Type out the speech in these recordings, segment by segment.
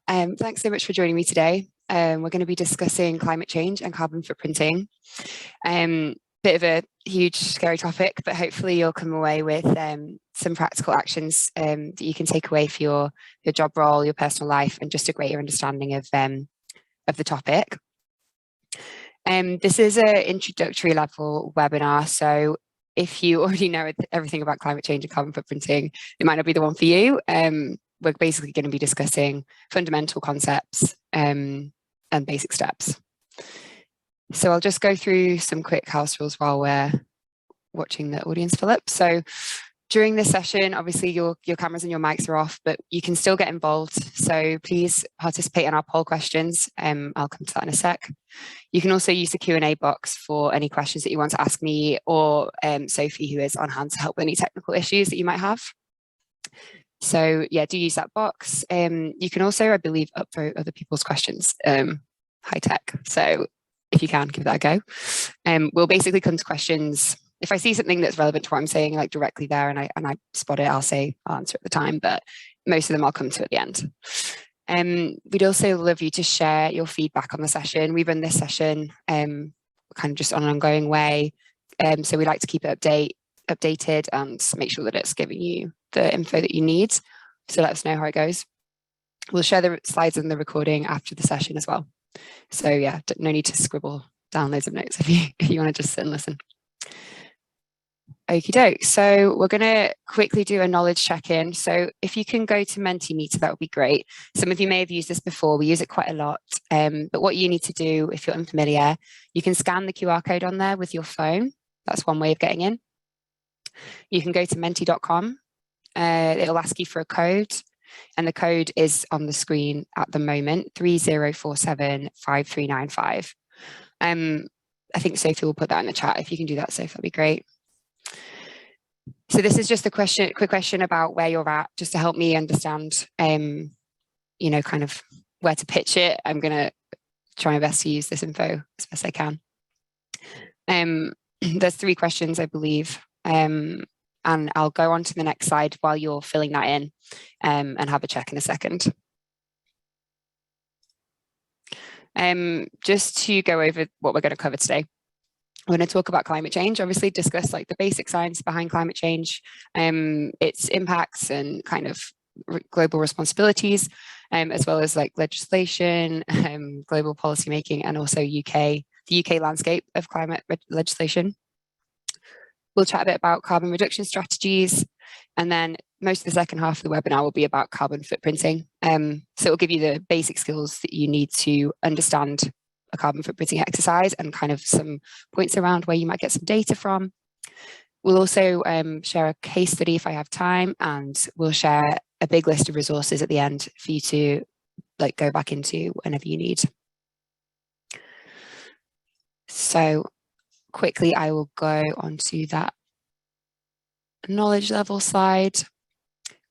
Thanks so much for joining me today. We're going to be discussing climate change and carbon footprinting. Bit of a huge, scary topic, but hopefully you'll come away with some practical actions that you can take away for your job role, your personal life, and just a greater understanding of the topic. This is an introductory level webinar, so if you already know everything about climate change and carbon footprinting, it might not be the one for you. We're basically going to be discussing fundamental concepts and basic steps. So I'll just go through some quick house rules while we're watching the audience fill up. So during this session, obviously your cameras and your mics are off, but you can still get involved. So please participate in our poll questions. I'll come to that in a sec. You can also use the Q&A box for any questions that you want to ask me or Sophie, who is on hand to help with any technical issues that you might have. So yeah, do use that box. You can also, I believe, upvote other people's questions, high tech. So if you can, give that a go. We'll basically come to questions. If I see something that's relevant to what I'm saying, like directly there, and I spot it, I'll answer at the time, but most of them I'll come to at the end. We'd also love you to share your feedback on the session. We run this session kind of just on an ongoing way. So we like to keep it updated and make sure that it's giving you the info that you need. So let us know how it goes. We'll share the slides and the recording after the session as well. So yeah, no need to scribble down loads of notes if you want to just sit and listen. Okie doke. So we're going to quickly do a knowledge check-in. So if you can go to Mentimeter, that would be great. Some of you may have used this before. We use it quite a lot. But what you need to do, if you're unfamiliar, you can scan the QR code on there with your phone. That's one way of getting in. You can go to menti.com. It'll ask you for a code. And the code is on the screen at the moment, 30475395. I think Sophie will put that in the chat. If you can do that, Sophie, that'd be great. So this is just a quick question about where you're at, just to help me understand, kind of where to pitch it. I'm going to try my best to use this info as best I can. There's 3 questions, I believe. And I'll go on to the next slide while you're filling that in and have a check in a second. Just to go over what we're going to cover today. We're going to talk about climate change, obviously discuss like the basic science behind climate change, its impacts and kind of global responsibilities, as well as like legislation, global policy making, and also the UK landscape of climate legislation. We'll chat a bit about carbon reduction strategies, and then most of the second half of the webinar will be about carbon footprinting. So it'll give you the basic skills that you need to understand a carbon footprinting exercise and kind of some points around where you might get some data from. We'll also share a case study if I have time, and we'll share a big list of resources at the end for you to go back into whenever you need. So quickly, I will go onto that knowledge level slide.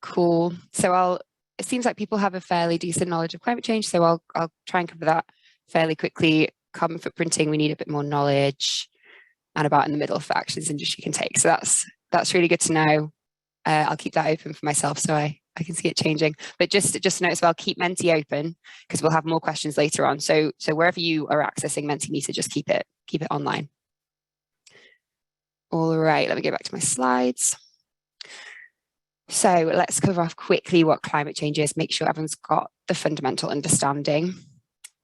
Cool. So it seems like people have a fairly decent knowledge of climate change, so I'll try and cover that fairly quickly. Carbon footprinting, we need a bit more knowledge, and about in the middle for actions industry can take. So that's really good to know. I'll keep that open for myself so I can see it changing. But just to note as well, keep Menti open because we'll have more questions later on. So wherever you are accessing Mentimeter, just keep it online. All right, let me go back to my slides. So let's cover off quickly what climate change is, make sure everyone's got the fundamental understanding.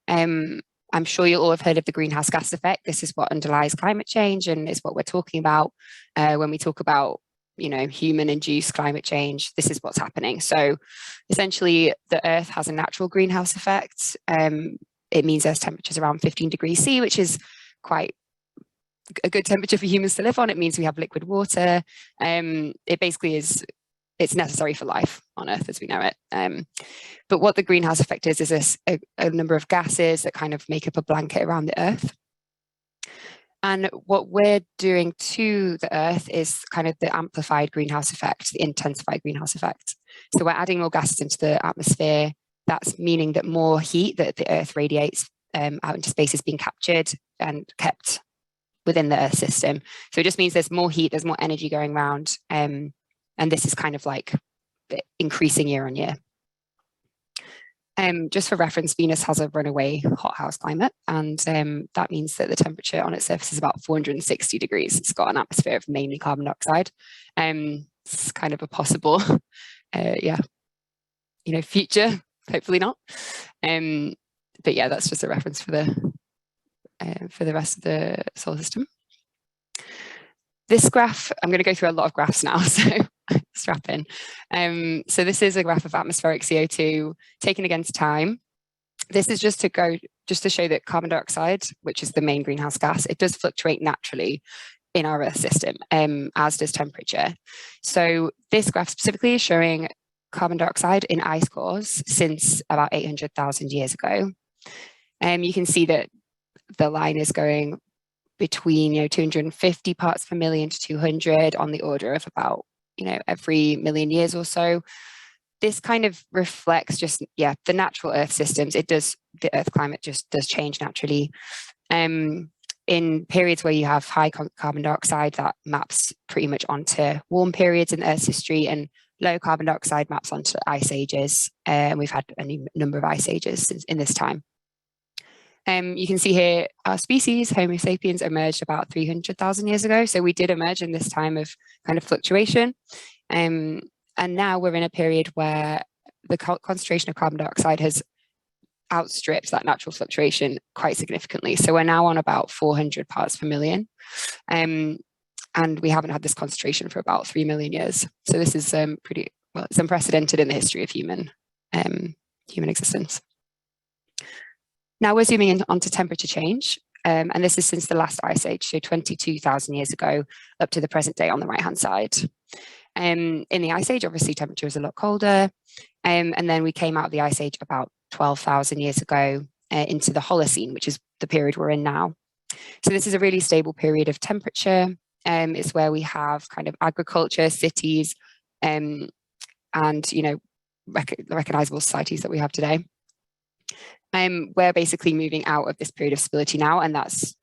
I'm sure you'll all have heard of the greenhouse gas effect. This is what underlies climate change and is what we're talking about when we talk about, human-induced climate change. This is what's happening. So essentially, the Earth has a natural greenhouse effect. It means there's temperatures around 15 degrees C, which is quite a good temperature for humans to live on. It means we have liquid water. It basically it's necessary for life on Earth as we know it. But what the greenhouse effect is a number of gases that kind of make up a blanket around the Earth. And what we're doing to the Earth is kind of the amplified greenhouse effect, the intensified greenhouse effect. So we're adding more gases into the atmosphere. That's meaning that more heat that the Earth radiates out into space is being captured and kept within the Earth system. So it just means there's more heat, there's more energy going around. And this is kind of like increasing year on year. Just for reference, Venus has a runaway hothouse climate, and that means that the temperature on its surface is about 460 degrees. It's got an atmosphere of mainly carbon dioxide. It's kind of a possible, future. Hopefully not. But yeah, that's just a reference for the rest of the solar system. This graph, I'm going to go through a lot of graphs now, so strap in. So this is a graph of atmospheric CO2 taken against time. This is just to show that carbon dioxide, which is the main greenhouse gas, it does fluctuate naturally in our Earth system, as does temperature. So this graph specifically is showing carbon dioxide in ice cores since about 800,000 years ago. You can see that the line is going between 250 parts per million to 200 on the order of about every million years or so. This kind of reflects just the natural Earth systems. The Earth climate just does change naturally. In periods where you have high carbon dioxide, that maps pretty much onto warm periods in Earth's history, and low carbon dioxide maps onto ice ages. And we've had a number of ice ages since in this time. You can see here our species, Homo sapiens, emerged about 300,000 years ago. So we did emerge in this time of kind of fluctuation. And now we're in a period where the concentration of carbon dioxide has outstripped that natural fluctuation quite significantly. So we're now on about 400 parts per million. And we haven't had this concentration for about 3 million years. So this is it's unprecedented in the history of human existence. Now we're zooming in onto temperature change, and this is since the last ice age, so 22,000 years ago, up to the present day on the right-hand side. In the ice age, obviously temperature was a lot colder, and then we came out of the ice age about 12,000 years ago into the Holocene, which is the period we're in now. So this is a really stable period of temperature. It's where we have kind of agriculture, cities, and recognizable societies that we have today. We're basically moving out of this period of stability now, and that's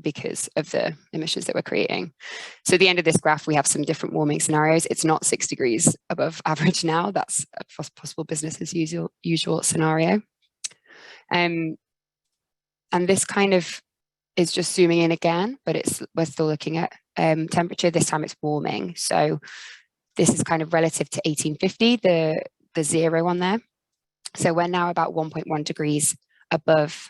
because of the emissions that we're creating. So at the end of this graph, we have some different warming scenarios. It's not 6 degrees above average now. That's a possible business as usual scenario. And this kind of is just zooming in again, but we're still looking at temperature. This time it's warming. So this is kind of relative to 1850, the zero on there. So we're now about 1.1 degrees above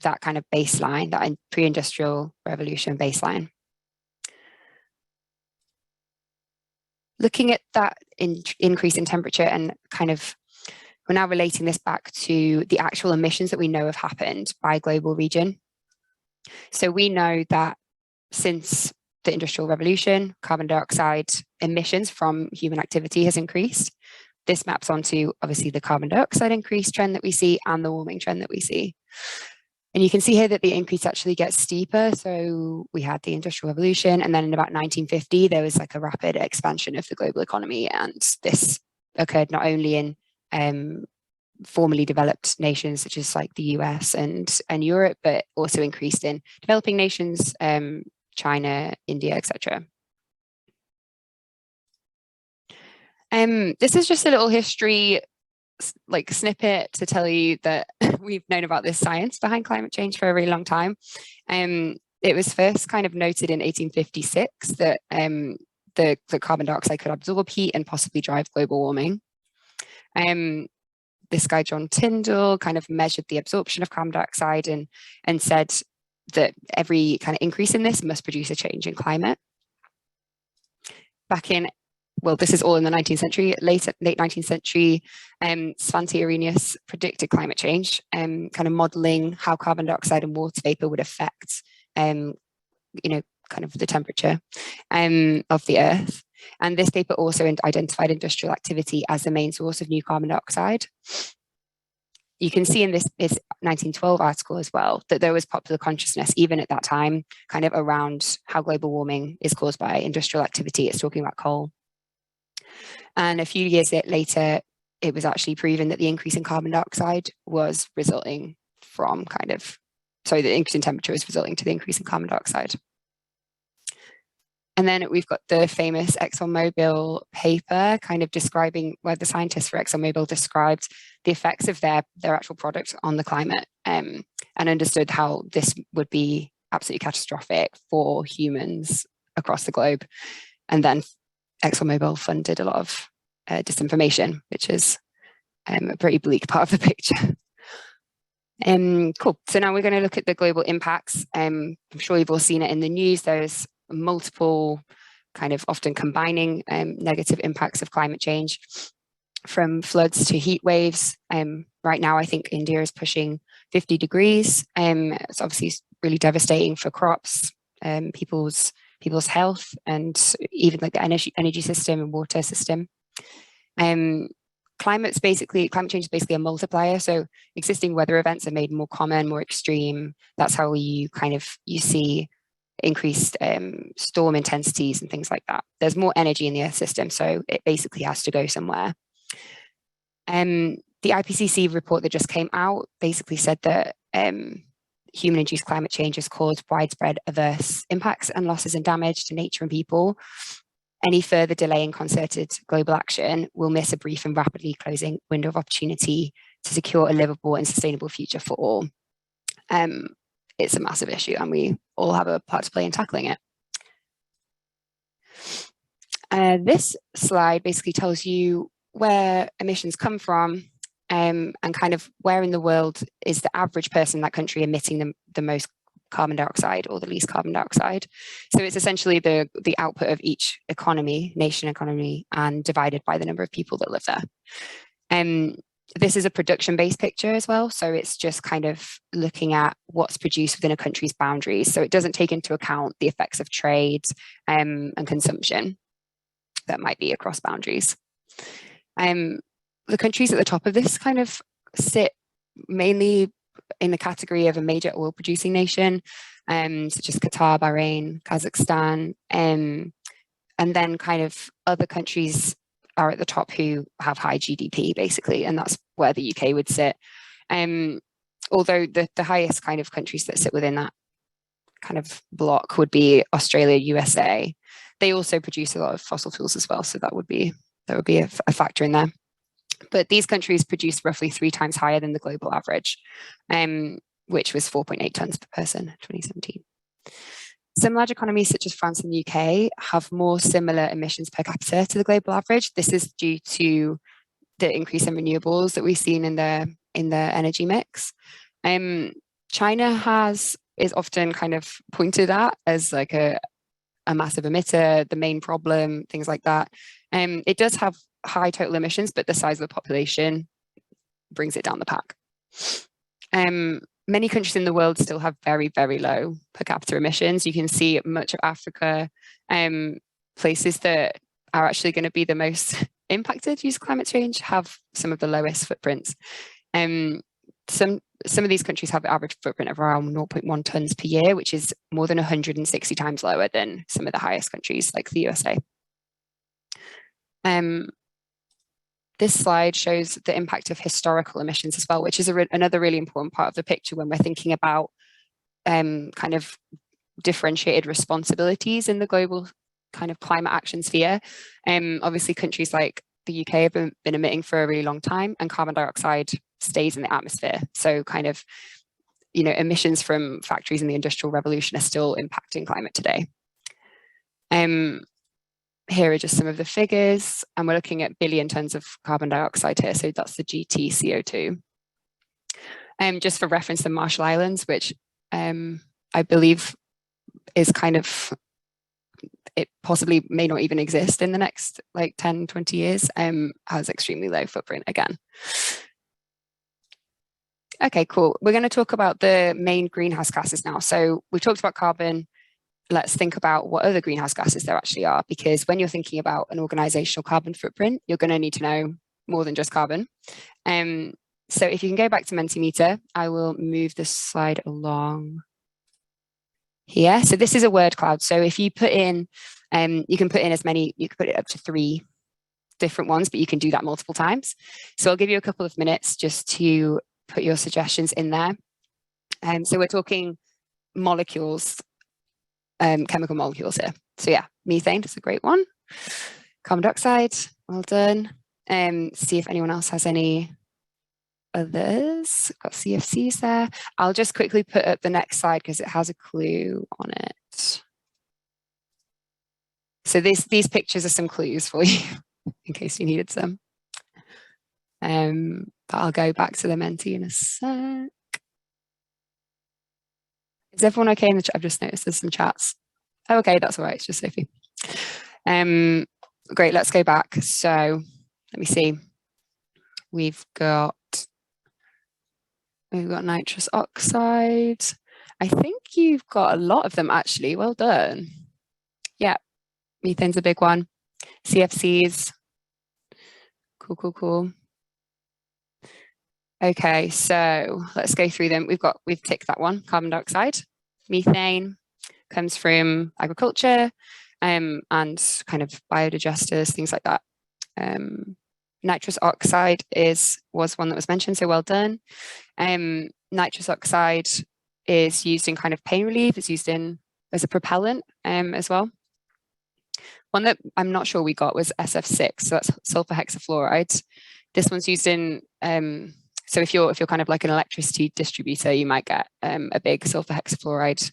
that kind of baseline, that pre-industrial revolution baseline. Looking at that increase in temperature and we're now relating this back to the actual emissions that we know have happened by global region. So we know that since the Industrial Revolution, carbon dioxide emissions from human activity has increased. This maps onto obviously the carbon dioxide increase trend that we see and the warming trend that we see. And you can see here that the increase actually gets steeper. So we had the Industrial Revolution, and then in about 1950, there was like a rapid expansion of the global economy. And this occurred not only in formerly developed nations such as like the US and Europe, but also increased in developing nations, China, India, etc. This is just a little history snippet to tell you that we've known about this science behind climate change for a really long time. It was first kind of noted in 1856 that the carbon dioxide could absorb heat and possibly drive global warming. This guy, John Tyndall, kind of measured the absorption of carbon dioxide and said that every kind of increase in this must produce a change in climate. This is all in the 19th century, late 19th century, Svante Arrhenius predicted climate change, kind of modeling how carbon dioxide and water vapor would affect, kind of the temperature of the Earth. And this paper also identified industrial activity as the main source of new carbon dioxide. You can see in this 1912 article as well that there was popular consciousness even at that time kind of around how global warming is caused by industrial activity. It's talking about coal. And a few years later, it was actually proven that the increase in carbon dioxide was resulting from the increase in temperature was resulting to the increase in carbon dioxide. And then we've got the famous ExxonMobil paper kind of describing where the scientists for ExxonMobil described the effects of their actual product on the climate, and understood how this would be absolutely catastrophic for humans across the globe. And then ExxonMobil funded a lot of disinformation, which is a pretty bleak part of the picture. Cool. So now we're going to look at the global impacts. I'm sure you've all seen it in the news. There's multiple kind of often combining negative impacts of climate change, from floods to heat waves. Right now, I think India is pushing 50 degrees. It's obviously really devastating for crops, people's health, and even like the energy system and water system. Climate change is basically a multiplier. So existing weather events are made more common, more extreme. That's how you see increased storm intensities and things like that. There's more energy in the Earth system, so it basically has to go somewhere. The IPCC report that just came out basically said that human-induced climate change has caused widespread adverse impacts and losses and damage to nature and people. Any further delay in concerted global action will miss a brief and rapidly closing window of opportunity to secure a livable and sustainable future for all. It's a massive issue, and we all have a part to play in tackling it. This slide basically tells you where emissions come from, and kind of where in the world is the average person in that country emitting the most carbon dioxide or the least carbon dioxide. So it's essentially the output of each nation economy, and divided by the number of people that live there. This is a production-based picture as well, so it's just kind of looking at what's produced within a country's boundaries. So it doesn't take into account the effects of trade and consumption that might be across boundaries. The countries at the top of this kind of sit mainly in the category of a major oil producing nation, such as Qatar, Bahrain, Kazakhstan, and then kind of other countries are at the top who have high GDP, basically, and that's where the UK would sit. Although the highest kind of countries that sit within that kind of block would be Australia, USA. They also produce a lot of fossil fuels as well, so that would be a factor in there. But these countries produce roughly 3 times higher than the global average, which was 4.8 tonnes per person in 2017. Some large economies such as France and the UK have more similar emissions per capita to the global average. This is due to the increase in renewables that we've seen in the energy mix. China is often kind of pointed at as like a massive emitter, the main problem, things like that. It does have high total emissions, but the size of the population brings it down the pack. Many countries in the world still have very, very low per capita emissions. You can see much of Africa, places that are actually going to be the most impacted due to climate change, have some of the lowest footprints. Some of these countries have an average footprint of around 0.1 tonnes per year, which is more than 160 times lower than some of the highest countries like the USA. This slide shows the impact of historical emissions as well, which is another really important part of the picture when we're thinking about kind of differentiated responsibilities in the global kind of climate action sphere. Obviously, countries like the UK have been emitting for a really long time, and carbon dioxide stays in the atmosphere. So kind of, emissions from factories in the Industrial Revolution are still impacting climate today. Here are just some of the figures, and we're looking at billion tons of carbon dioxide here. So that's the GTCO2. Just for reference, the Marshall Islands, which I believe is kind of, it possibly may not even exist in the next like 10, 20 years, has extremely low footprint again. Okay, cool. We're going to talk about the main greenhouse gases now. So we've talked about carbon. Let's think about what other greenhouse gases there actually are, because when you're thinking about an organizational carbon footprint, you're going to need to know more than just carbon. So if you can go back to Mentimeter, I will move this slide along here. So this is a word cloud. So if you put in, you can put in as many, you can put it up to 3 different ones, but you can do that multiple times. So I'll give you a couple of minutes just to put your suggestions in there. So we're talking molecules chemical molecules here. So yeah, methane is a great one. Carbon dioxide, well done. See if anyone else has any others. Got CFCs there. I'll just quickly put up the next slide because it has a clue on it. So these pictures are some clues for you in case you needed some. But I'll go back to the Menti in a sec. Is everyone okay in the chat? I've just noticed there's some chats. Oh, okay, that's all right. It's just Sophie. Great, let's go back. So let me see. We've got nitrous oxide. I think you've got a lot of them actually. Well done. Yeah, methane's a big one. CFCs. Cool. Okay, so let's go through them. We've ticked that one. Carbon dioxide, methane comes from agriculture, and kind of biodigesters, things like that. Nitrous oxide was one that was mentioned, so well done. Nitrous oxide is used in kind of pain relief. It's used as a propellant as well. One that I'm not sure we got was SF6, so that's sulfur hexafluoride. This one's used in so if you're kind of like an electricity distributor, you might get a big sulfur hexafluoride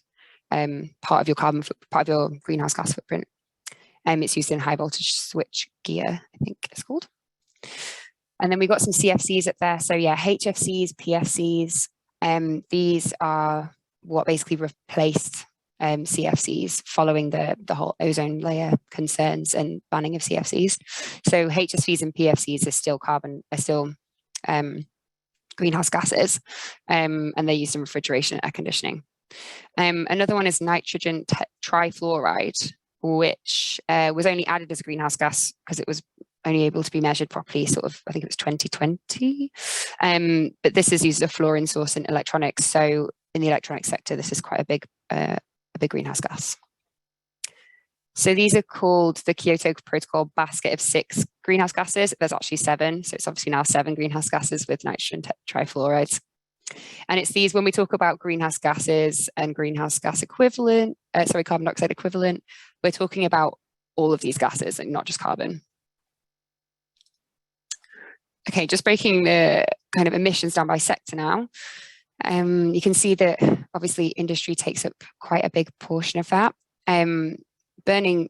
part of your greenhouse gas footprint. It's used in high voltage switch gear, I think it's called. And then we got some CFCs up there. So yeah, HFCs, PFCs. These are what basically replaced CFCs following the whole ozone layer concerns and banning of CFCs. So HFCs and PFCs are still greenhouse gases, and they're used in refrigeration and air conditioning. Another one is nitrogen trifluoride, which was only added as a greenhouse gas because it was only able to be measured properly sort of, I think it was 2020. But this is used as a fluorine source in electronics. So in the electronics sector, this is quite a big greenhouse gas. So these are called the Kyoto Protocol basket of 6 greenhouse gases. There's actually 7. So it's obviously now 7 greenhouse gases with nitrogen trifluorides. And it's these, when we talk about greenhouse gases and greenhouse gas equivalent, carbon dioxide equivalent, we're talking about all of these gases and not just carbon. Okay, just breaking the kind of emissions down by sector now. You can see that obviously industry takes up quite a big portion of that. Burning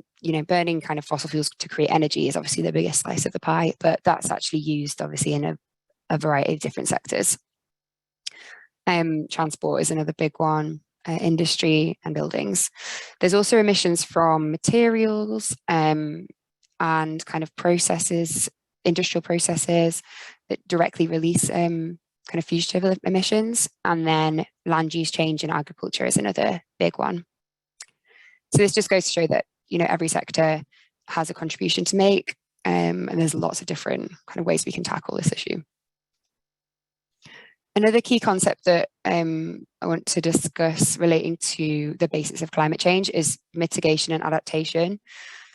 kind of fossil fuels to create energy is obviously the biggest slice of the pie, but that's actually used obviously in a variety of different sectors. Transport is another big one, industry and buildings. There's also emissions from materials and kind of processes, industrial processes that directly release kind of fugitive emissions. And then land use change in agriculture is another big one. So this just goes to show that, every sector has a contribution to make, and there's lots of different kind of ways we can tackle this issue. Another key concept that I want to discuss relating to the basics of climate change is mitigation and adaptation.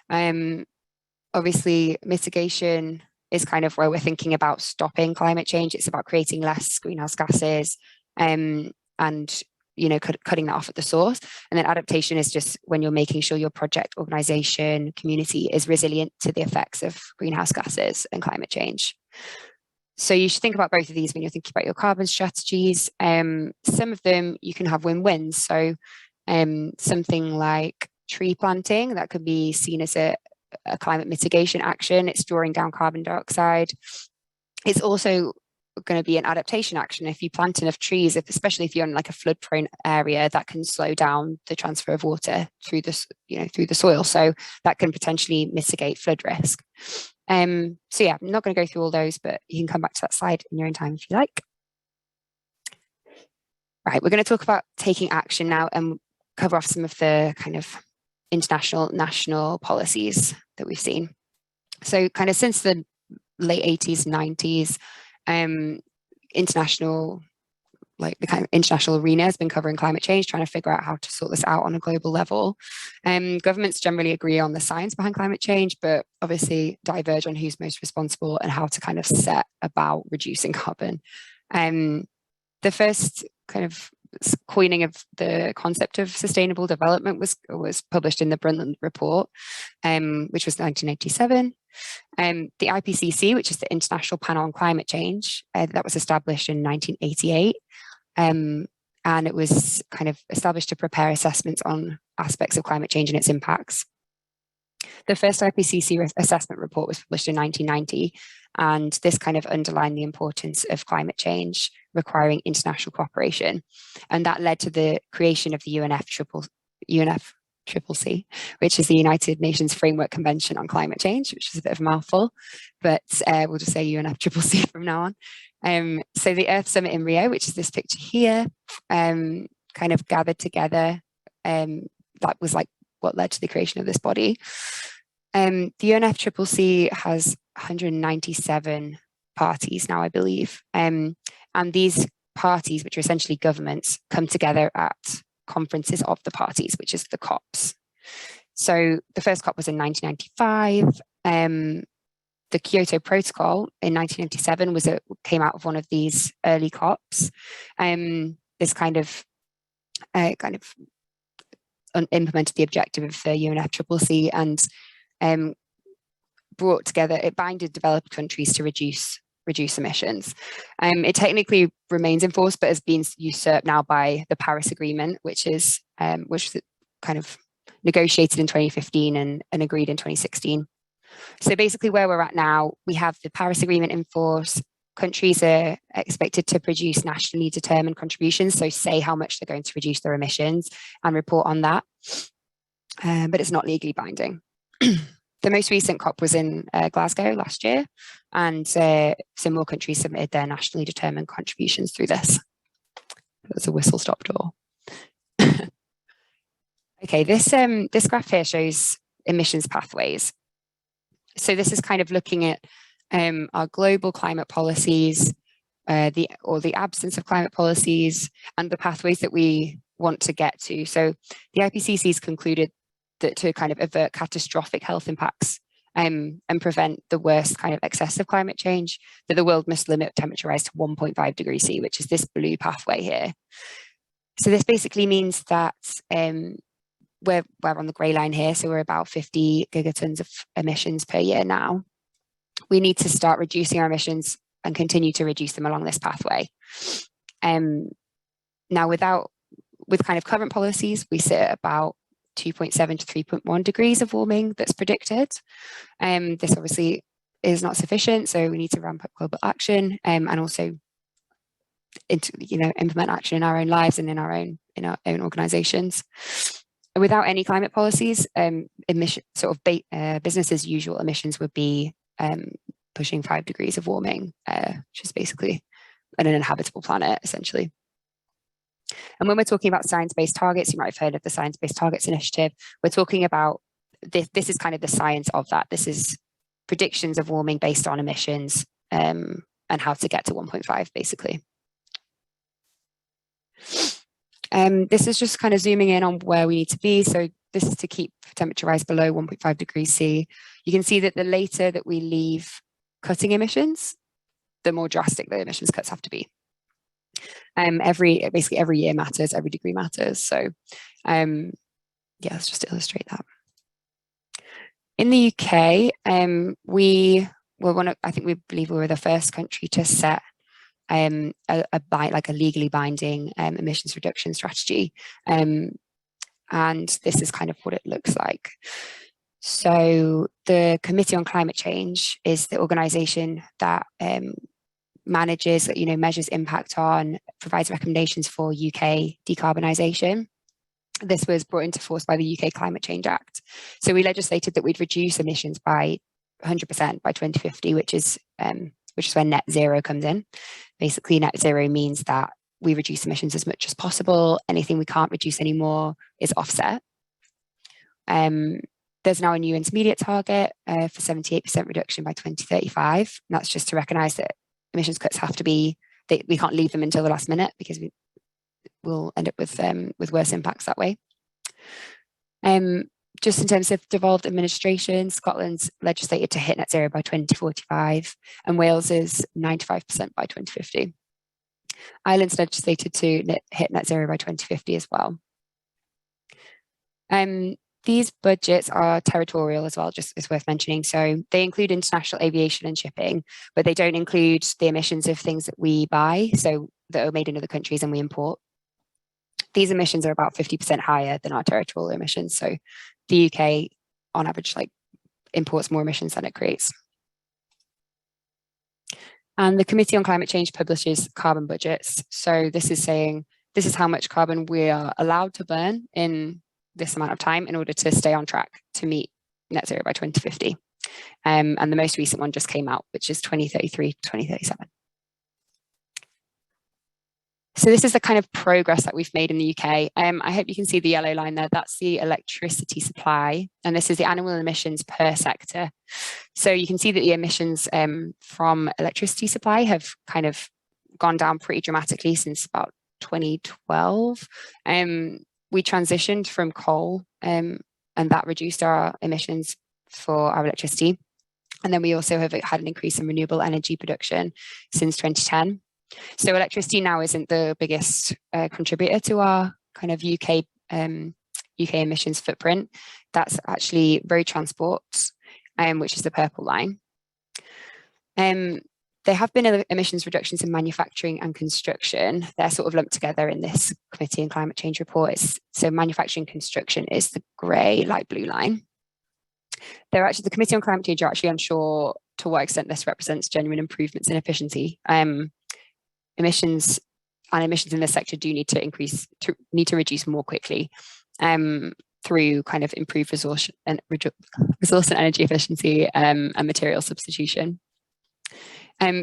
Obviously, mitigation is kind of where we're thinking about stopping climate change. It's about creating less greenhouse gases and cutting that off at the source. And then adaptation is just when you're making sure your project, organization, community is resilient to the effects of greenhouse gases and climate change. So you should think about both of these when you're thinking about your carbon strategies. Some of them you can have win-wins. So something like tree planting, that could be seen as a climate mitigation action. It's drawing down carbon dioxide. It's also going to be an adaptation action. If you plant enough trees, especially if you're in like a flood-prone area, that can slow down the transfer of water through the soil. So that can potentially mitigate flood risk. So yeah, I'm not going to go through all those, but you can come back to that slide in your own time if you like. Right, we're going to talk about taking action now and cover off some of the kind of international, national policies that we've seen. So kind of since the late 80s, 90s, international arena has been covering climate change, trying to figure out how to sort this out on a global level. Governments generally agree on the science behind climate change, but obviously diverge on who's most responsible and how to kind of set about reducing carbon. The first kind of coining of the concept of sustainable development was published in the Brundtland Report, which was 1987. The IPCC, which is the International Panel on Climate Change, that was established in 1988. And it was kind of established to prepare assessments on aspects of climate change and its impacts. The first IPCC assessment report was published in 1990, and this kind of underlined the importance of climate change requiring international cooperation. And that led to the creation of the UNFCCC, which is the United Nations Framework Convention on Climate Change, which is a bit of a mouthful, but we'll just say UNFCCC from now on. So the Earth Summit in Rio, which is this picture here, kind of gathered together. That was like what led to the creation of this body. The UNFCCC has 197 parties now, I believe. And these parties, which are essentially governments, come together at conferences of the parties, which is the COPs. So the first COP was in 1995. The Kyoto Protocol in 1997 came out of one of these early COPs. This kind of implemented the objective of the UNFCCC and brought together, it binded developed countries to reduce emissions. It technically remains in force, but has been usurped now by the Paris Agreement, which was kind of negotiated in 2015 and agreed in 2016. So basically where we're at now, we have the Paris Agreement in force. Countries are expected to produce nationally determined contributions, so say how much they're going to reduce their emissions and report on that, but it's not legally binding. The most recent COP was in Glasgow last year, and some more countries submitted their nationally determined contributions through this. That's a whistle-stop door. Okay, this graph here shows emissions pathways. So this is kind of looking at our global climate policies, the absence of climate policies, and the pathways that we want to get to. So the IPCC has concluded that to kind of avert catastrophic health impacts and prevent the worst kind of excessive climate change, that the world must limit temperature rise to 1.5 degrees C, which is this blue pathway here. So this basically means that we're on the grey line here, so we're about 50 gigatons of emissions per year now. We need to start reducing our emissions and continue to reduce them along this pathway. Now, with kind of current policies, we sit at about 2.7 to 3.1 degrees of warming that's predicted. This obviously is not sufficient, so we need to ramp up global action and also implement action in our own lives and in our own organizations. Without any climate policies, business as usual emissions would be pushing 5 degrees of warming, which is basically an uninhabitable planet, essentially. And when we're talking about science-based targets, you might have heard of the Science-Based Targets Initiative. We're talking about this is kind of the science of that. This is predictions of warming based on emissions and how to get to 1.5, basically. This is just kind of zooming in on where we need to be. So this is to keep temperature rise below 1.5 degrees C. You can see that the later that we leave cutting emissions, the more drastic the emissions cuts have to be. Basically every year matters, every degree matters. So yeah, let's just illustrate that. In the UK, we were we believe we were the first country to set a legally binding emissions reduction strategy. And this is kind of what it looks like. So the Committee on Climate Change is the organisation that manages, measures impact on, provides recommendations for UK decarbonisation. This was brought into force by the UK Climate Change Act. So we legislated that we'd reduce emissions by 100% by 2050, which is where net zero comes in. Basically, net zero means that we reduce emissions as much as possible. Anything we can't reduce anymore is offset. There's now a new intermediate target for 78% reduction by 2035. And that's just to recognise that emissions cuts have to be, we can't leave them until the last minute because we'll end up with worse impacts that way. Just in terms of devolved administration, Scotland's legislated to hit net zero by 2045 and Wales is 95% by 2050. Ireland's legislated to hit net zero by 2050 as well. These budgets are territorial as well, just is worth mentioning. So they include international aviation and shipping, but they don't include the emissions of things that we buy, so that are made in other countries and we import. These emissions are about 50% higher than our territorial emissions. So the UK, on average, imports more emissions than it creates. And the Committee on Climate Change publishes carbon budgets. So this is saying, this is how much carbon we are allowed to burn in this amount of time in order to stay on track to meet net zero by 2050. And the most recent one just came out, which is 2033 to 2037. So this is the kind of progress that we've made in the UK. I hope you can see the yellow line there. That's the electricity supply, and this is the annual emissions per sector. So you can see that the emissions from electricity supply have kind of gone down pretty dramatically since about 2012. We transitioned from coal, and that reduced our emissions for our electricity. And then we also have had an increase in renewable energy production since 2010. So electricity now isn't the biggest contributor to our kind of UK emissions footprint. That's actually road transport, which is the purple line. There have been emissions reductions in manufacturing and construction. They're sort of lumped together in this Committee on Climate Change report. So manufacturing and construction is the grey, light blue line. The Committee on Climate Change are actually unsure to what extent this represents genuine improvements in efficiency. Emissions in this sector do need to reduce more quickly through kind of improved resource and energy efficiency and material substitution.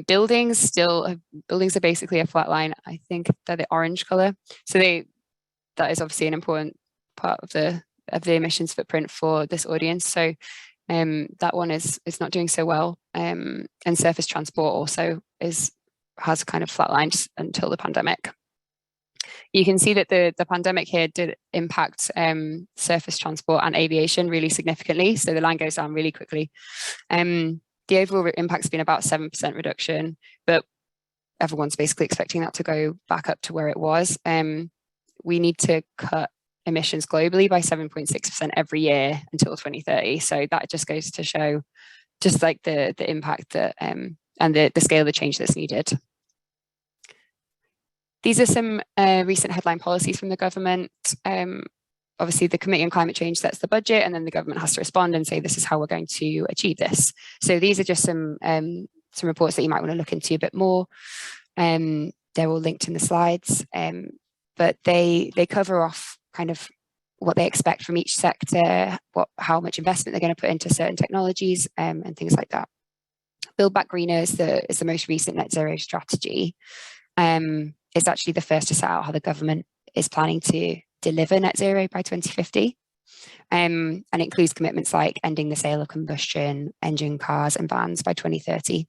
Buildings are basically a flat line. I think they're the orange color. So that is obviously an important part of the emissions footprint for this audience. So that one is not doing so well. And surface transport also has kind of flatlined until the pandemic. You can see that the pandemic here did impact surface transport and aviation really significantly. So the line goes down really quickly. The overall impact's been about 7% reduction, but everyone's basically expecting that to go back up to where it was. We need to cut emissions globally by 7.6% every year until 2030. So that just goes to show just like the impact that and the scale of the change that's needed. These are some recent headline policies from the government. Obviously, the Committee on Climate Change sets the budget, and then the government has to respond and say, this is how we're going to achieve this. So these are just some reports that you might want to look into a bit more. They're all linked in the slides, but they cover off kind of what they expect from each sector, how much investment they're going to put into certain technologies, and things like that. Build Back Greener is the most recent net zero strategy. It's actually the first to set out how the government is planning to deliver net zero by 2050. And it includes commitments like ending the sale of combustion engine cars and vans by 2030.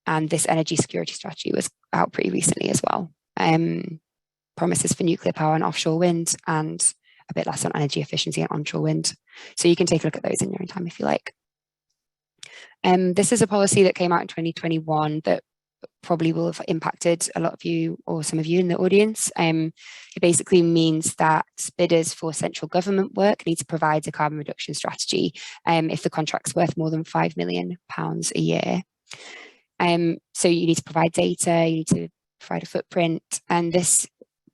And this energy security strategy was out pretty recently as well. Promises for nuclear power and offshore wind, and a bit less on energy efficiency and onshore wind. So you can take a look at those in your own time if you like. This is a policy that came out in 2021 that probably will have impacted a lot of you or some of you in the audience. It basically means that bidders for central government work need to provide a carbon reduction strategy if the contract's worth more than £5 million a year. So you need to provide data, you need to provide a footprint, and this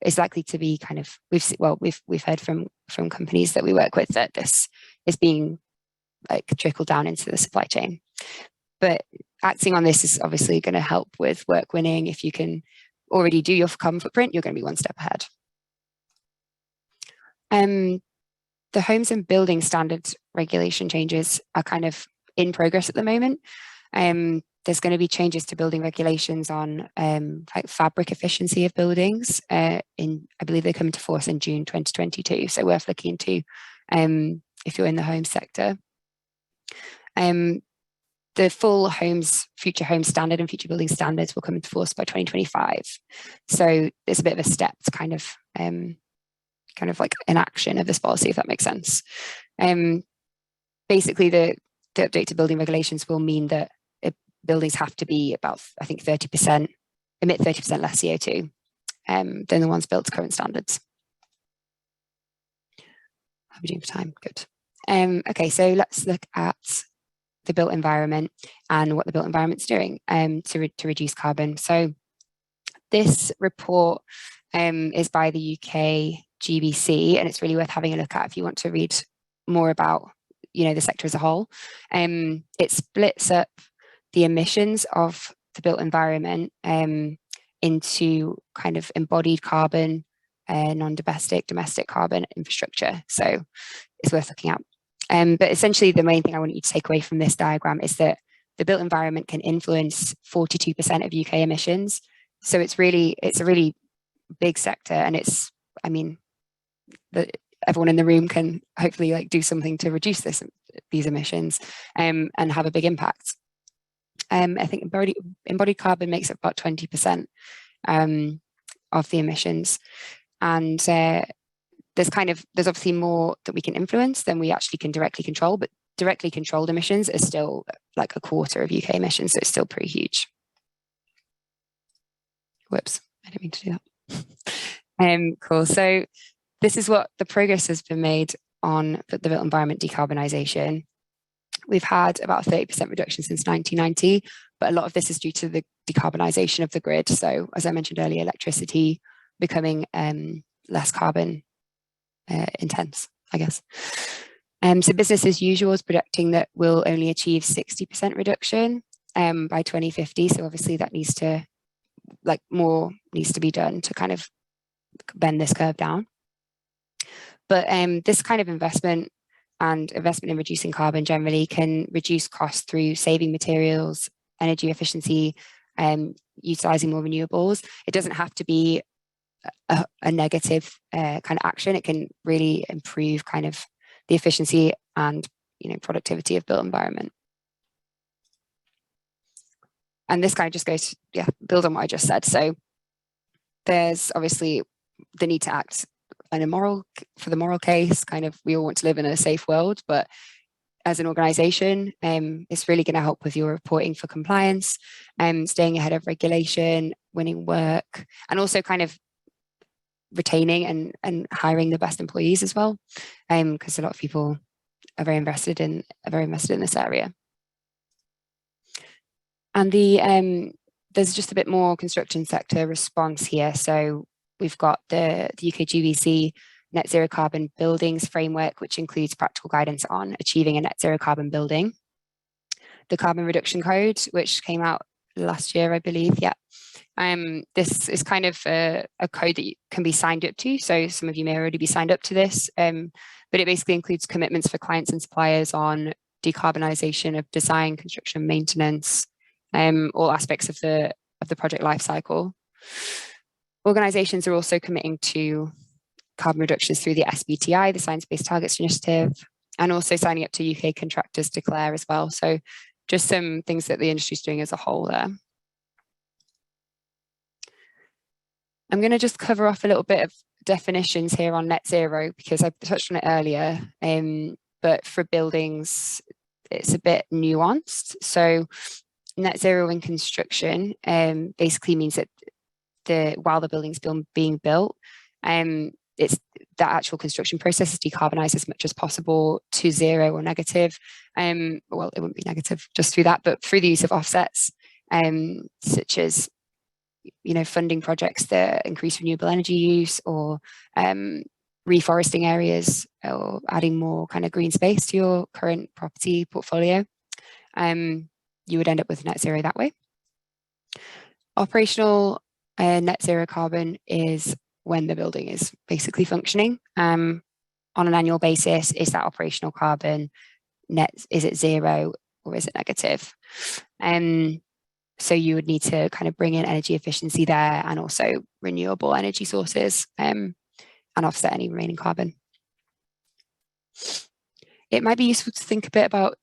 is likely to be kind of, we've heard from companies that we work with that this is being like trickled down into the supply chain. But acting on this is obviously going to help with work winning. If you can already do your carbon footprint, you're going to be one step ahead. The homes and building standards regulation changes are kind of in progress at the moment. There's going to be changes to building regulations on like fabric efficiency of buildings. I believe they come into force in June 2022. So worth looking into if you're in the home sector. The full future home standard and future building standards will come into force by 2025. So it's a bit of a stepped kind of like enaction of this policy, if that makes sense. Basically, the update to building regulations will mean that buildings have to be about, I think, 30% emit 30% less CO2 than the ones built to current standards. How are we doing for time? Good. Okay, so let's look at the built environment and what the built environment's doing to reduce carbon. So this report is by the UKGBC, and it's really worth having a look at if you want to read more about, the sector as a whole. It splits up the emissions of the built environment into kind of embodied carbon, non-domestic, domestic carbon infrastructure. So it's worth looking at. But essentially, the main thing I want you to take away from this diagram is that the built environment can influence 42% of UK emissions. So it's a really big sector, and everyone in the room can hopefully do something to reduce these emissions and have a big impact. I think embodied carbon makes up about 20% of the emissions, and there's obviously more that we can influence than we actually can directly control, but directly controlled emissions are still like a quarter of UK emissions, so it's still pretty huge. Whoops, I didn't mean to do that. Cool, so this is what the progress has been made on the built environment decarbonisation. We've had about a 30% reduction since 1990, but a lot of this is due to the decarbonisation of the grid. So as I mentioned earlier, electricity becoming less carbon intense, I guess. So business as usual is predicting that we'll only achieve 60% reduction by 2050. So obviously that needs to, more needs to be done to kind of bend this curve down. But this kind of investment in reducing carbon generally can reduce costs through saving materials, energy efficiency, utilising more renewables. It doesn't have to be a negative kind of action. It can really improve kind of the efficiency and productivity of built environment. And this kind of just goes to build on what I just said. So there's obviously the need to act for the moral case. Kind of, we all want to live in a safe world, but as an organisation, it's really going to help with your reporting for compliance, staying ahead of regulation, winning work, and also kind of retaining and hiring the best employees as well, because a lot of people are very invested in this area. And there's just a bit more construction sector response here. So we've got the UKGBC net zero carbon buildings framework, which includes practical guidance on achieving a net zero carbon building. The carbon reduction code, which came out last year, I believe. This is kind of a code that can be signed up to. So some of you may already be signed up to this, but it basically includes commitments for clients and suppliers on decarbonisation of design, construction, maintenance, all aspects of the project lifecycle. Organisations are also committing to carbon reductions through the SBTI, the Science Based Targets Initiative, and also signing up to UK Contractors Declare as well. So just some things that the industry is doing as a whole there. I'm going to just cover off a little bit of definitions here on net zero because I touched on it earlier, but for buildings, it's a bit nuanced. So net zero in construction basically means that while the building's being built, it's the actual construction process is decarbonised as much as possible to zero or negative. Well, it wouldn't be negative just through that, but through the use of offsets, such as funding projects that increase renewable energy use, or reforesting areas, or adding more kind of green space to your current property portfolio. You would end up with net zero that way. Operational net zero carbon is when the building is basically functioning on an annual basis. Is that operational carbon net? Is it zero or is it negative? So you would need to kind of bring in energy efficiency there, and also renewable energy sources, and offset any remaining carbon. It might be useful to think a bit about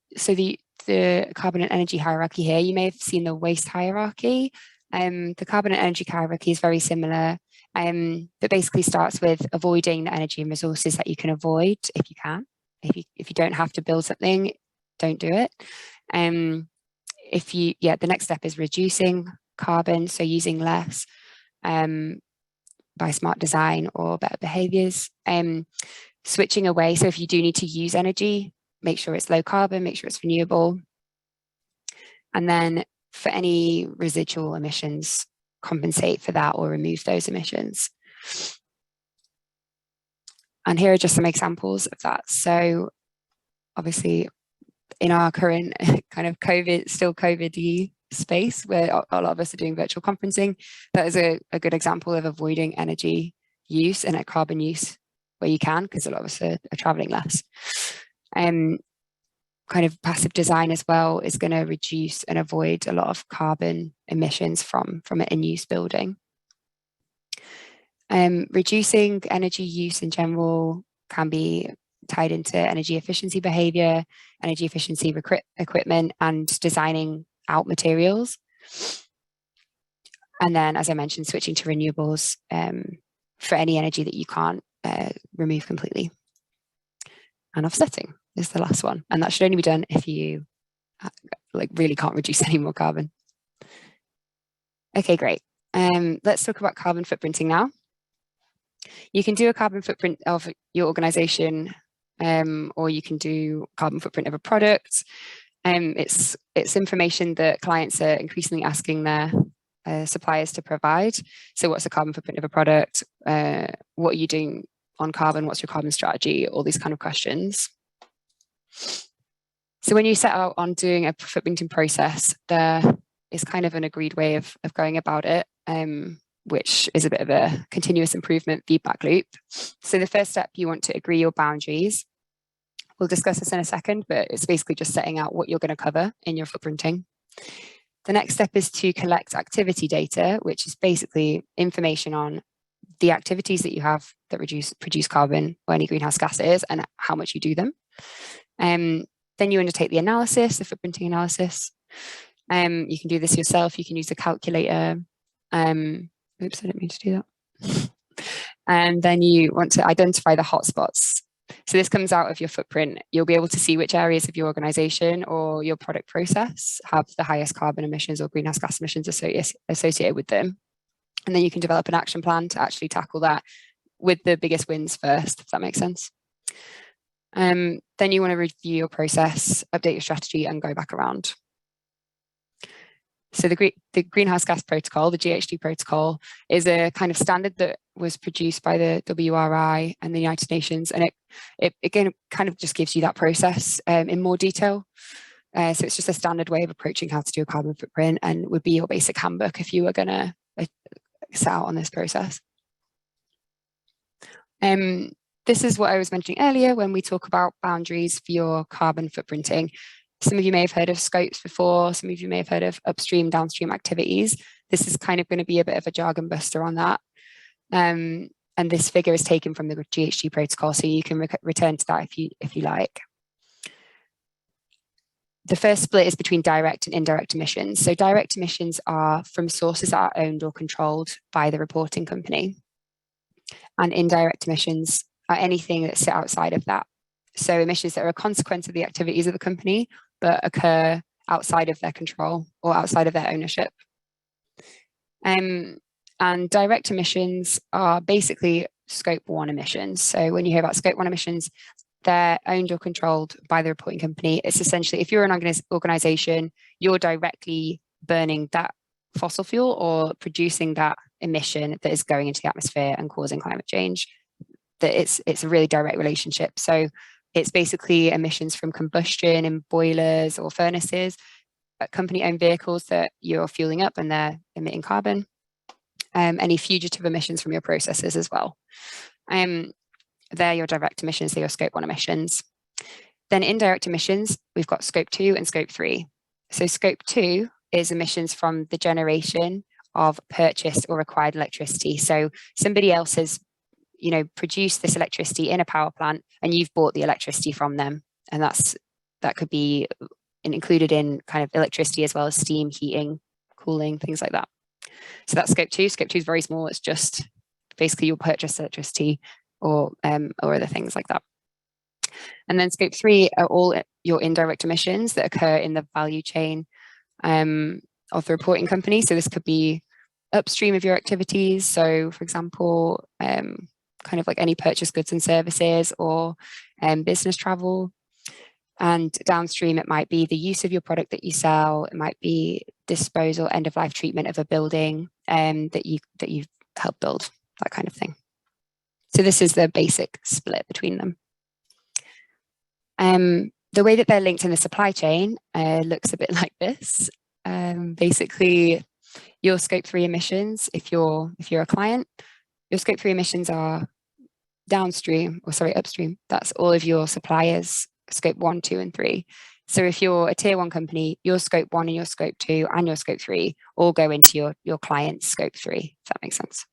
the carbon and energy hierarchy here. You may have seen the waste hierarchy. The carbon and energy hierarchy is very similar, but basically starts with avoiding the energy and resources that you can avoid if you can. If you don't have to build something, don't do it. The next step is reducing carbon, so using less by smart design or better behaviors. Switching away, so if you do need to use energy, make sure it's low carbon, make sure it's renewable. And then for any residual emissions, compensate for that or remove those emissions. And here are just some examples of that. So obviously in our current kind of COVID-y space where a lot of us are doing virtual conferencing, that is a good example of avoiding energy use and carbon use where you can, because a lot of us are traveling less. Kind of passive design as well is going to reduce and avoid a lot of carbon emissions from an in-use building. Reducing energy use in general can be tied into energy efficiency behavior, energy efficiency equipment, and designing out materials. And then, as I mentioned, switching to renewables for any energy that you can't remove completely. And offsetting is the last one. And that should only be done if you really can't reduce any more carbon. Okay, great. Let's talk about carbon footprinting now. You can do a carbon footprint of your organization, or you can do carbon footprint of a product. It's information that clients are increasingly asking their suppliers to provide. So what's the carbon footprint of a product? What are you doing on carbon? What's your carbon strategy? All these kind of questions. So when you set out on doing a footprinting process, there is kind of an agreed way of going about it, which is a bit of a continuous improvement feedback loop. So the first step, you want to agree your boundaries. We'll discuss this in a second, but it's basically just setting out what you're going to cover in your footprinting. The next step is to collect activity data, which is basically information on the activities that you have that produce carbon or any greenhouse gases and how much you do them. Then you undertake the analysis, the footprinting analysis. You can do this yourself. You can use a calculator. Oops, I didn't mean to do that. And then you want to identify the hotspots. So this comes out of your footprint. You'll be able to see which areas of your organization or your product process have the highest carbon emissions or greenhouse gas emissions associated with them. And then you can develop an action plan to actually tackle that with the biggest wins first, if that makes sense. Then you want to review your process, update your strategy, and go back around. So the Greenhouse Gas Protocol, the GHG Protocol, is a kind of standard that was produced by the WRI and the United Nations, and it again kind of just gives you that process in more detail. So it's just a standard way of approaching how to do a carbon footprint, and would be your basic handbook if you were going to set out on this process. This is what I was mentioning earlier when we talk about boundaries for your carbon footprinting. Some of you may have heard of scopes before. Some of you may have heard of upstream, downstream activities. This is kind of going to be a bit of a jargon buster on that. And this figure is taken from the GHG protocol, so you can return to that if you like. The first split is between direct and indirect emissions. So direct emissions are from sources that are owned or controlled by the reporting company. And indirect emissions are anything that sit outside of that. So emissions that are a consequence of the activities of the company, but occur outside of their control or outside of their ownership. And direct emissions are basically scope 1 emissions. So when you hear about scope 1 emissions, they're owned or controlled by the reporting company. It's essentially, if you're an organization, you're directly burning that fossil fuel or producing that emission that is going into the atmosphere and causing climate change. That it's a really direct relationship. So it's basically emissions from combustion in boilers or furnaces, company-owned vehicles that you're fueling up and they're emitting carbon, any fugitive emissions from your processes as well. They're your direct emissions, they're your scope 1 emissions. Then indirect emissions, we've got scope 2 and scope 3. So scope 2 is emissions from the generation of purchased or required electricity. So somebody else has produce this electricity in a power plant and you've bought the electricity from them. And that could be included in kind of electricity as well as steam, heating, cooling, things like that. So that's scope 2. Scope 2 is very small. It's just basically your purchased electricity or other things like that. And then scope 3 are all your indirect emissions that occur in the value chain. the reporting company. So this could be upstream of your activities. So for example, kind of like any purchase goods and services or business travel. And downstream, it might be the use of your product that you sell. It might be disposal, end of life treatment of a building that you've helped build, that kind of thing. So this is the basic split between them. The way that they're linked in the supply chain looks a bit like this. Basically, your scope 3 emissions, if you're a client, your scope 3 emissions are upstream. That's all of your suppliers, scope 1, 2, and 3. So if you're a tier 1 company, your scope 1 and your scope 2 and your scope 3 all go into your client's scope 3, if that makes sense.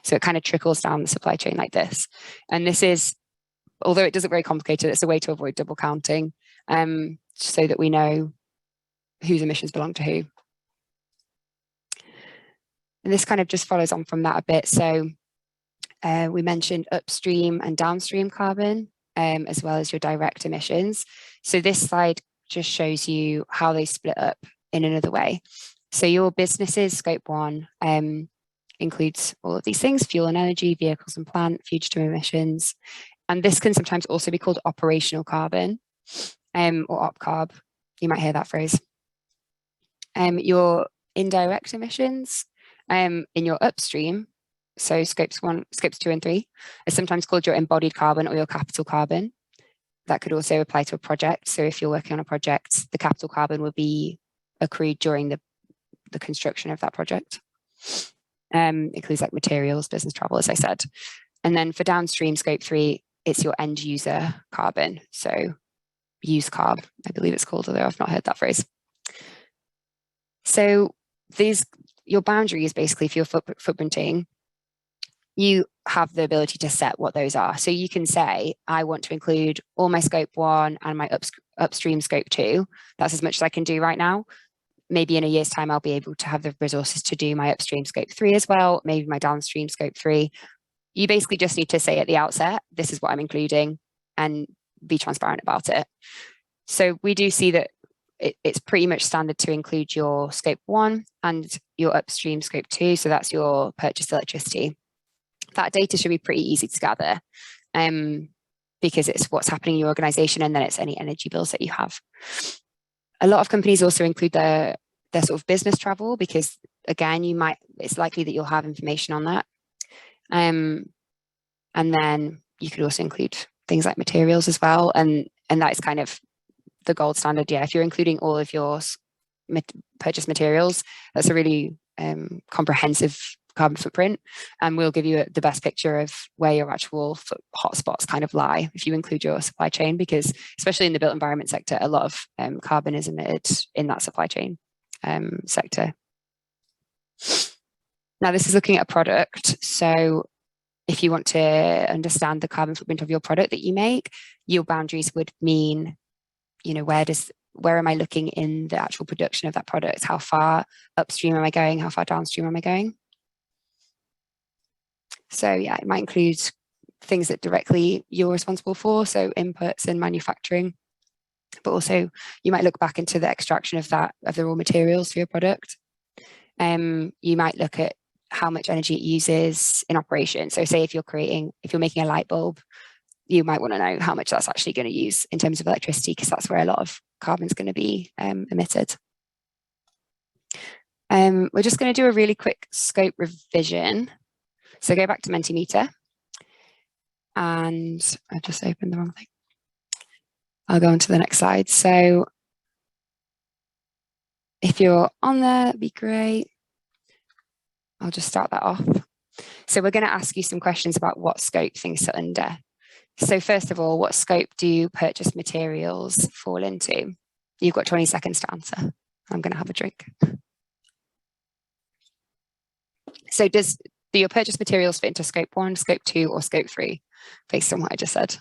So it kind of trickles down the supply chain like this. And this is, although it does look very complicated, it's a way to avoid double counting, so that we know whose emissions belong to who. And this kind of just follows on from that a bit. So we mentioned upstream and downstream carbon, as well as your direct emissions. So this slide just shows you how they split up in another way. So your business's scope 1 includes all of these things: fuel and energy, vehicles and plant, fugitive emissions. And this can sometimes also be called operational carbon, or OpCarb. You might hear that phrase. Your indirect emissions in your upstream, so scopes 2 and 3, is sometimes called your embodied carbon or your capital carbon. That could also apply to a project. So if you're working on a project, the capital carbon will be accrued during the construction of that project. Includes like materials, business travel, as I said. And then for downstream scope 3, it's your end user carbon. So use carb, I believe it's called, although I've not heard that phrase. So your boundaries, basically, for your footprinting, you have the ability to set what those are. So you can say, I want to include all my scope 1 and my upstream scope 2. That's as much as I can do right now. Maybe in a year's time, I'll be able to have the resources to do my upstream scope 3 as well, maybe my downstream scope 3. You basically just need to say at the outset, this is what I'm including, and be transparent about it. So we do see that it's pretty much standard to include your scope 1 and your upstream scope 2. So that's your purchased electricity. That data should be pretty easy to gather, because it's what's happening in your organization, and then it's any energy bills that you have. A lot of companies also include their sort of business travel, because again, it's likely that you'll have information on that. And then you could also include things like materials as well. And that is kind of the gold standard. Yeah, if you're including all of your purchase materials, that's a really comprehensive carbon footprint, and we'll give you the best picture of where your actual hotspots kind of lie if you include your supply chain, because especially in the built environment sector, a lot of carbon is emitted in that supply chain sector. Now, this is looking at a product. So if you want to understand the carbon footprint of your product that you make, your boundaries would mean, where am I looking in the actual production of that product? How far upstream am I going? How far downstream am I going? So yeah, it might include things that directly you're responsible for, so inputs and manufacturing, but also you might look back into the extraction of the raw materials for your product. You might look at how much energy it uses in operation. So say if you're making a light bulb, you might want to know how much that's actually going to use in terms of electricity, because that's where a lot of carbon is going to be emitted. We're just going to do a really quick scope revision. So go back to Mentimeter, and I just opened the wrong thing. I'll go on to the next slide. So if you're on there, that'd be great. I'll just start that off. So we're going to ask you some questions about what scope things sit under. So first of all, what scope do purchased materials fall into? You've got 20 seconds to answer. I'm going to have a drink. So do your purchased materials fit into scope 1, scope 2, or scope 3, based on what I just said?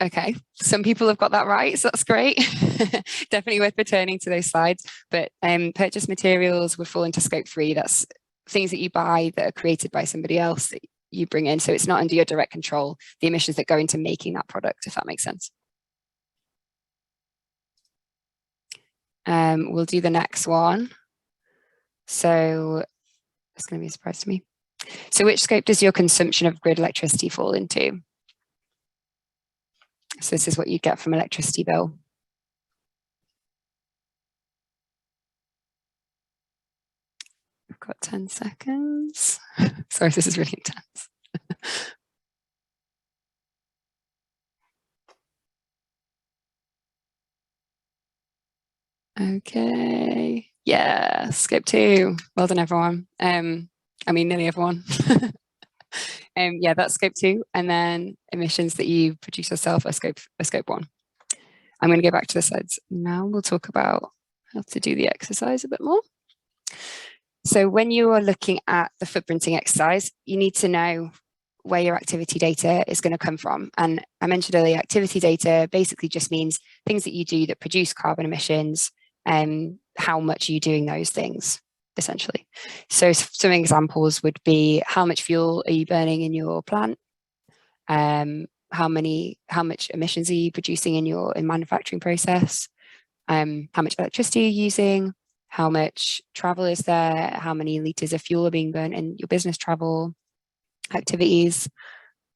Okay, some people have got that right, so that's great. Definitely worth returning to those slides. But purchased materials would fall into scope 3. That's things that you buy that are created by somebody else you bring in. So it's not under your direct control, the emissions that go into making that product, if that makes sense. We'll do the next one. So it's going to be a surprise to me. So which scope does your consumption of grid electricity fall into? So this is what you get from electricity bill. I've got 10 seconds. Sorry, this is really intense. Okay. Yeah, scope 2. Well done, everyone. I mean, nearly everyone. Yeah, that's scope 2. And then emissions that you produce yourself are scope 1. I'm going to go back to the slides. Now we'll talk about how to do the exercise a bit more. So when you are looking at the footprinting exercise, you need to know where your activity data is going to come from. And I mentioned earlier, activity data basically just means things that you do that produce carbon emissions, and how much are you doing those things, essentially. So some examples would be, how much fuel are you burning in your plant? How much emissions are you producing in your manufacturing process? How much electricity are you using? How much travel is there? How many liters of fuel are being burnt in your business travel activities?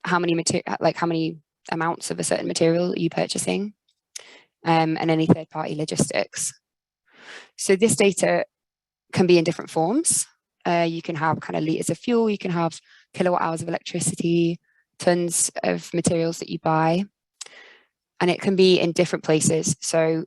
How many amounts of a certain material are you purchasing? And any third-party logistics. So this data can be in different forms. You can have kind of liters of fuel, you can have kilowatt hours of electricity, tons of materials that you buy, and it can be in different places. So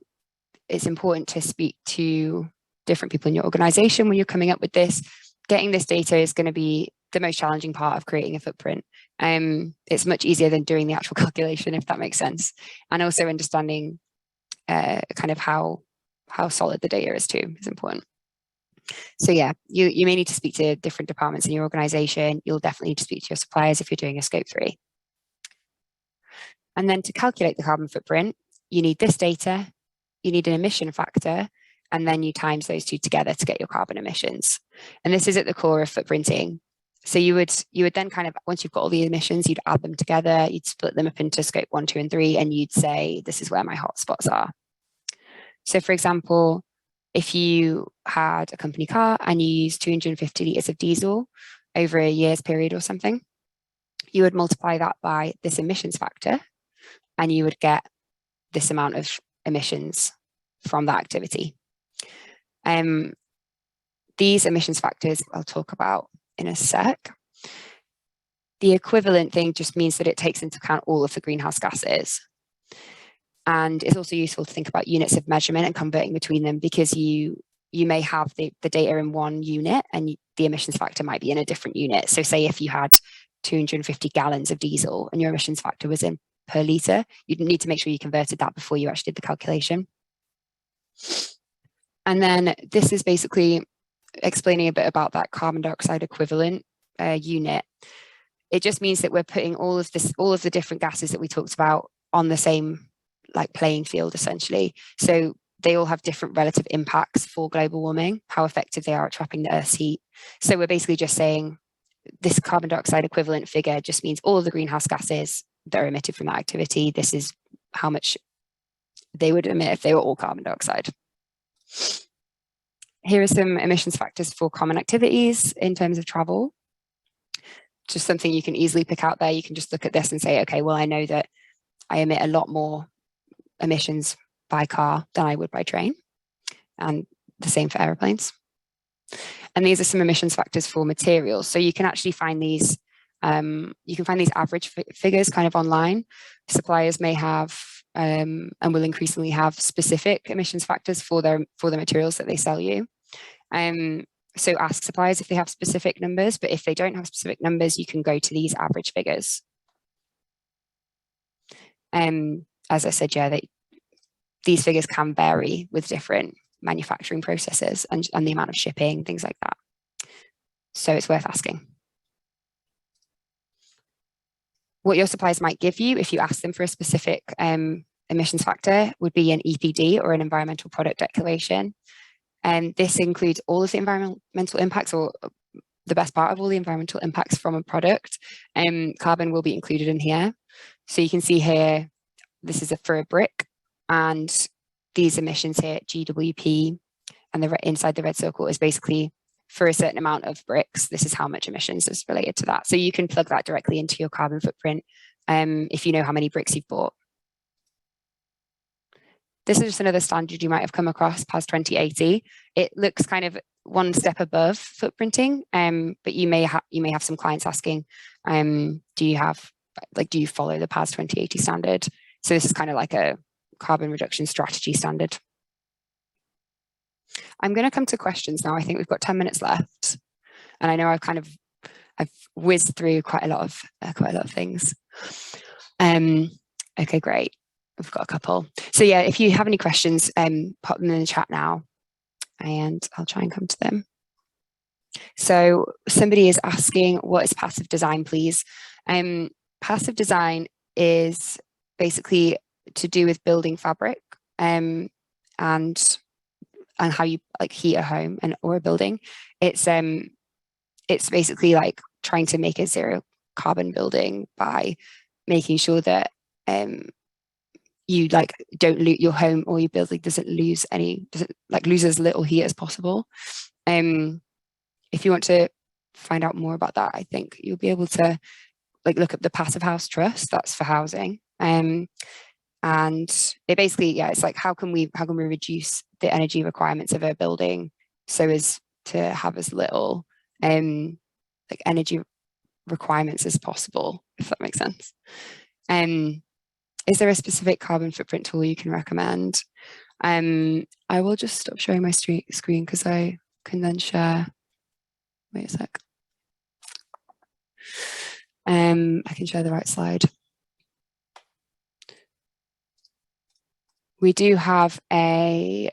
it's important to speak to different people in your organization when you're coming up with this. Getting this data is going to be the most challenging part of creating a footprint. It's much easier than doing the actual calculation, if that makes sense. And also understanding kind of how solid the data is too is important. So yeah, you may need to speak to different departments in your organization. You'll definitely need to speak to your suppliers if you're doing a scope 3. And then to calculate the carbon footprint, you need this data, you need an emission factor, and then you times those two together to get your carbon emissions. And this is at the core of footprinting. So you would then kind of, once you've got all the emissions, you'd add them together, you'd split them up into scope 1, 2, and 3, and you'd say, this is where my hotspots are. So for example, if you had a company car and you used 250 litres of diesel over a year's period or something, you would multiply that by this emissions factor, and you would get this amount of emissions from that activity. These emissions factors I'll talk about in a sec. The equivalent thing just means that it takes into account all of the greenhouse gases. And it's also useful to think about units of measurement and converting between them, because you may have the data in one unit and the emissions factor might be in a different unit. So say if you had 250 gallons of diesel and your emissions factor was in per litre, you'd need to make sure you converted that before you actually did the calculation. And then this is basically explaining a bit about that carbon dioxide equivalent unit. It just means that we're putting all of the different gases that we talked about on the same playing field, essentially. So they all have different relative impacts for global warming, how effective they are at trapping the Earth's heat. So we're basically just saying this carbon dioxide equivalent figure just means all of the greenhouse gases that are emitted from that activity. This is how much they would emit if they were all carbon dioxide. Here are some emissions factors for common activities in terms of travel. Just something you can easily pick out there. You can just look at this and say, okay, well, I know that I emit a lot more emissions by car than I would by train, and the same for airplanes. And these are some emissions factors for materials. So you can actually find these, average figures kind of online. Suppliers may have and will increasingly have specific emissions factors for the materials that they sell you. So ask suppliers if they have specific numbers, but if they don't have specific numbers, you can go to these average figures. As I said, yeah, these figures can vary with different manufacturing processes and the amount of shipping, things like that. So it's worth asking. What your suppliers might give you if you ask them for a specific emissions factor would be an EPD, or an environmental product declaration. And this includes all of the environmental impacts, or the best part of all the environmental impacts from a product, carbon will be included in here. So you can see here, this is for a brick, and these emissions here, GWP, and the inside the red circle is basically for a certain amount of bricks, this is how much emissions is related to that. So you can plug that directly into your carbon footprint if you know how many bricks you've bought. This is just another standard you might have come across, PAS 2080. It looks kind of one step above footprinting, but you may have some clients asking, do you follow the PAS 2080 standard? So this is kind of like a carbon reduction strategy standard. I'm going to come to questions now. I think we've got 10 minutes left, and I know I've whizzed through quite a lot of things. Okay, great. We've got a couple. So yeah, if you have any questions, pop them in the chat now, and I'll try and come to them. So somebody is asking, what is passive design, please? Passive design is basically to do with building fabric and how you like heat a home or a building. It's basically like trying to make a zero carbon building by making sure that you don't lose your home or your building doesn't lose as little heat as possible. If you want to find out more about that, I think you'll be able to look up the Passive House Trust. That's for housing. And it basically, yeah, it's like how can we reduce the energy requirements of a building so as to have as little energy requirements as possible, if that makes sense. Is there a specific carbon footprint tool you can recommend? I will just stop showing my screen because I can then share. Wait a sec. I can share the right slide. We do have a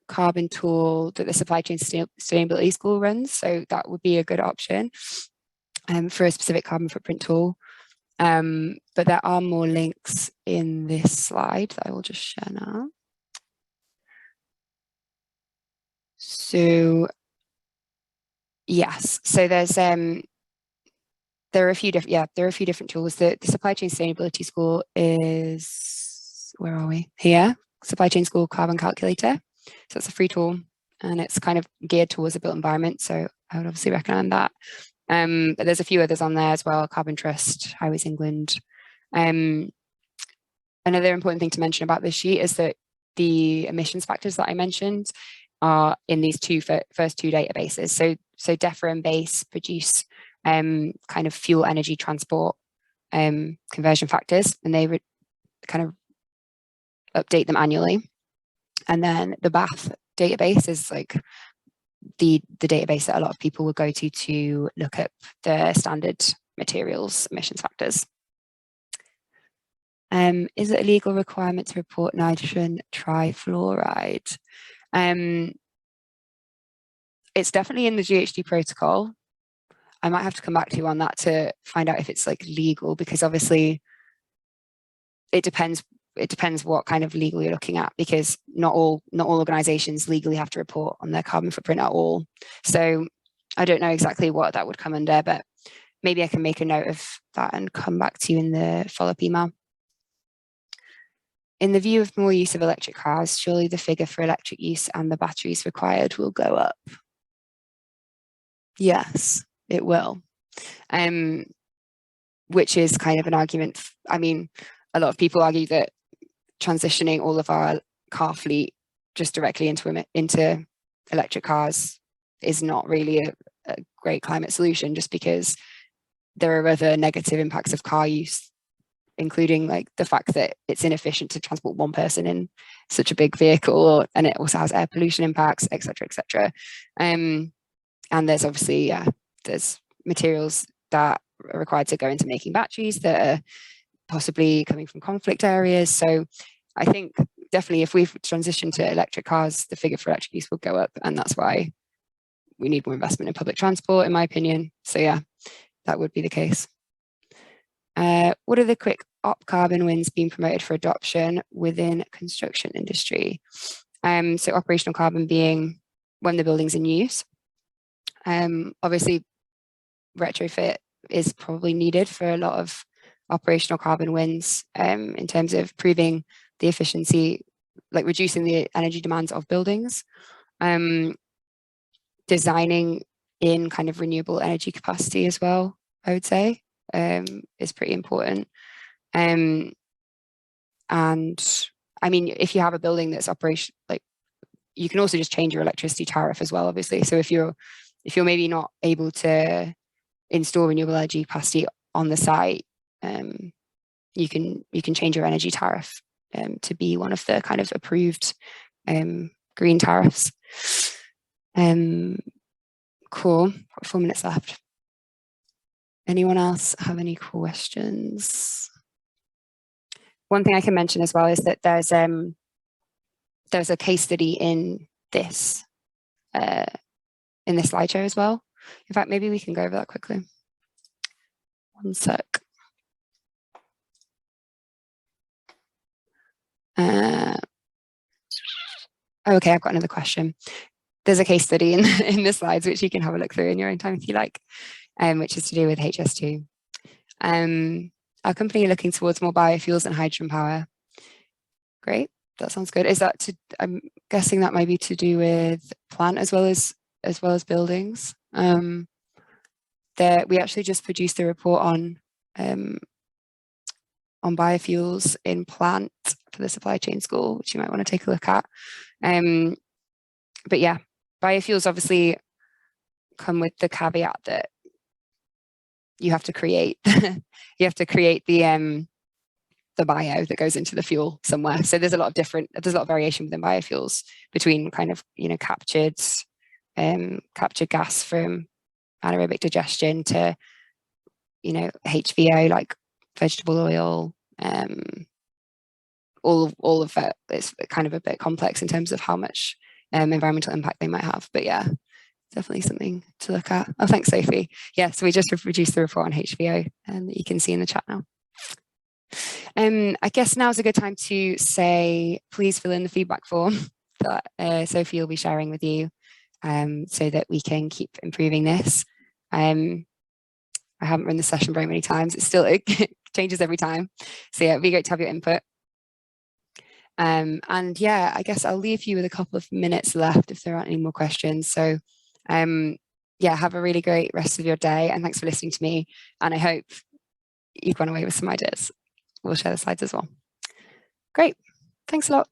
carbon tool that the Supply Chain Sustainability School runs, so that would be a good option for a specific carbon footprint tool. But there are more links in this slide that I will just share now. So yes, so there are a few different tools. The Supply Chain Sustainability School is, where are we? Here, Supply Chain School Carbon Calculator. So it's a free tool, and it's kind of geared towards a built environment. So I would obviously recommend that. But there's a few others on there as well, Carbon Trust, Highways England. Another important thing to mention about this sheet is that the emissions factors that I mentioned are in these first two databases. So DEFRA and BASE produce kind of fuel energy transport conversion factors, and they kind of update them annually. And then the BAF database is like the database that a lot of people will go to look up the standard materials emissions factors. Is it a legal requirement to report nitrogen trifluoride? It's definitely in the GHG protocol. I might have to come back to you on that to find out if it's legal, because obviously it depends what kind of legal you're looking at, because not all organizations legally have to report on their carbon footprint at all. So I don't know exactly what that would come under, but maybe I can make a note of that and come back to you in the follow-up email. In the view of more use of electric cars, surely the figure for electric use and the batteries required will go up. Yes, it will. Which is kind of an argument. I mean, a lot of people argue that transitioning all of our car fleet just directly into electric cars is not really a great climate solution, just because there are other negative impacts of car use, including the fact that it's inefficient to transport one person in such a big vehicle, and it also has air pollution impacts, etc., etc. And there's obviously, there's materials that are required to go into making batteries that are possibly coming from conflict areas. So I think definitely if we transition to electric cars, the figure for electric use will go up, and that's why we need more investment in public transport, in my opinion. So yeah, that would be the case. What are the quick carbon wins being promoted for adoption within construction industry? So operational carbon being when the building's in use. Obviously, retrofit is probably needed for a lot of operational carbon wins in terms of proving the efficiency, like reducing the energy demands of buildings, designing in kind of renewable energy capacity as well, I would say, is pretty important. And I mean, if you have a building that's operation, like you can also just change your electricity tariff as well, obviously. So if you're maybe not able to install renewable energy capacity on the site, you can change your energy tariff to be one of the kind of approved green tariffs. Cool. 4 minutes left. Anyone else have any questions? One thing I can mention as well is that there's a case study in this slideshow as well. In fact, maybe we can go over that quickly. One sec. Okay, I've got another question. There's a case study in the slides which you can have a look through in your own time if you like, which is to do with HS2. Our company are looking towards more biofuels and hydrogen power. Great, that sounds good. Is that I'm guessing that might be to do with plant as well as buildings. We actually just produced a report on biofuels in plant for the supply chain school, which you might want to take a look at. But yeah, biofuels obviously come with the caveat that you have to create the bio that goes into the fuel somewhere. So there's a lot of variation within biofuels between kind of, captured gas from anaerobic digestion to, HVO, like vegetable oil, all of that. It's kind of a bit complex in terms of how much environmental impact they might have. But yeah, definitely something to look at. Oh, thanks, Sophie. Yeah, so we just produced the report on HVO that you can see in the chat now. I guess now's a good time to say, please fill in the feedback form that Sophie will be sharing with you so that we can keep improving this. I haven't run the session very many times. It changes every time. So yeah, it'd be great to have your input. And yeah, I guess I'll leave you with a couple of minutes left if there aren't any more questions. So yeah, have a really great rest of your day, and thanks for listening to me. And I hope you've gone away with some ideas. We'll share the slides as well. Great. Thanks a lot.